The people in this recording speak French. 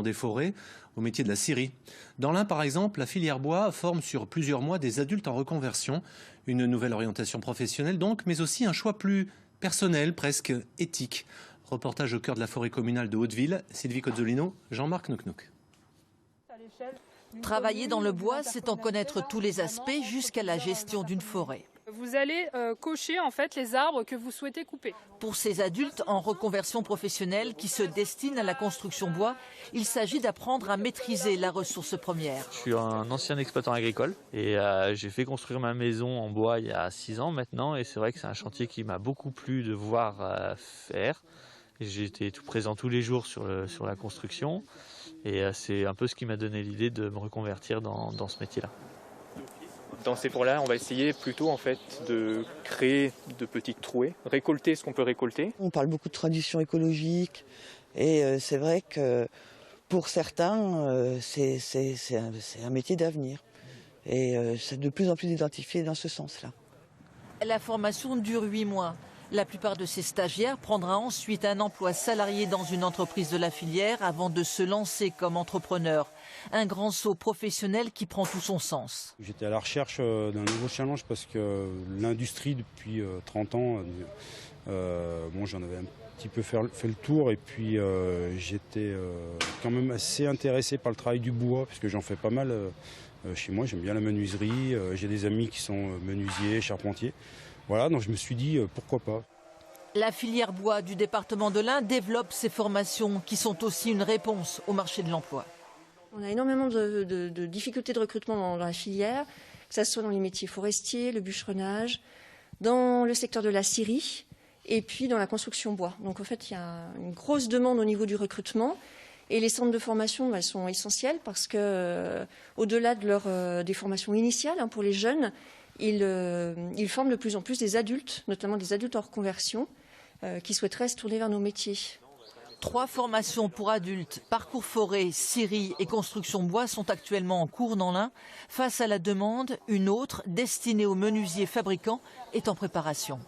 des forêts au métier de la scierie. Dans l'Ain, par exemple, la filière bois forme sur plusieurs mois des adultes en reconversion. Une nouvelle orientation professionnelle donc, mais aussi un choix plus personnel, presque éthique. Reportage au cœur de la forêt communale de Hauteville. Sylvie Cozzolino, Jean-Marc Noucnouk. Travailler dans le bois, c'est en connaître tous les aspects jusqu'à la gestion d'une forêt. Vous allez cocher en fait les arbres que vous souhaitez couper. Pour ces adultes en reconversion professionnelle qui se destinent à la construction bois, il s'agit d'apprendre à maîtriser la ressource première. Je suis un ancien exploitant agricole et j'ai fait construire ma maison en bois il y a 6 ans maintenant, et c'est vrai que c'est un chantier qui m'a beaucoup plu de voir faire. J'étais tout présent tous les jours sur la construction, et c'est un peu ce qui m'a donné l'idée de me reconvertir dans ce métier-là. Dans ces forêts-là, on va essayer plutôt en fait de créer de petites trouées, récolter ce qu'on peut récolter. On parle beaucoup de transition écologique, et c'est vrai que pour certains, c'est un métier d'avenir. Et c'est de plus en plus identifié dans ce sens-là. La formation dure 8 mois. La plupart de ces stagiaires prendra ensuite un emploi salarié dans une entreprise de la filière avant de se lancer comme entrepreneur. Un grand saut professionnel qui prend tout son sens. J'étais à la recherche d'un nouveau challenge parce que l'industrie depuis 30 ans, j'en avais un petit peu fait le tour, et puis j'étais quand même assez intéressé par le travail du bois puisque j'en fais pas mal chez moi. J'aime bien la menuiserie, j'ai des amis qui sont menuisiers, charpentiers. Voilà, donc je me suis dit pourquoi pas. La filière bois du département de l'Ain développe ces formations qui sont aussi une réponse au marché de l'emploi. On a énormément de difficultés de recrutement dans la filière, que ce soit dans les métiers forestiers, le bûcheronnage, dans le secteur de la scierie et puis dans la construction bois. Donc en fait, il y a une grosse demande au niveau du recrutement. Et les centres de formation sont essentiels parce que, au-delà des formations initiales pour les jeunes, ils forment de plus en plus des adultes, notamment des adultes en reconversion, qui souhaiteraient se tourner vers nos métiers. 3 formations pour adultes, parcours forêt, scierie et construction bois sont actuellement en cours dans l'Ain. Face à la demande, une autre, destinée aux menuisiers fabricants, est en préparation.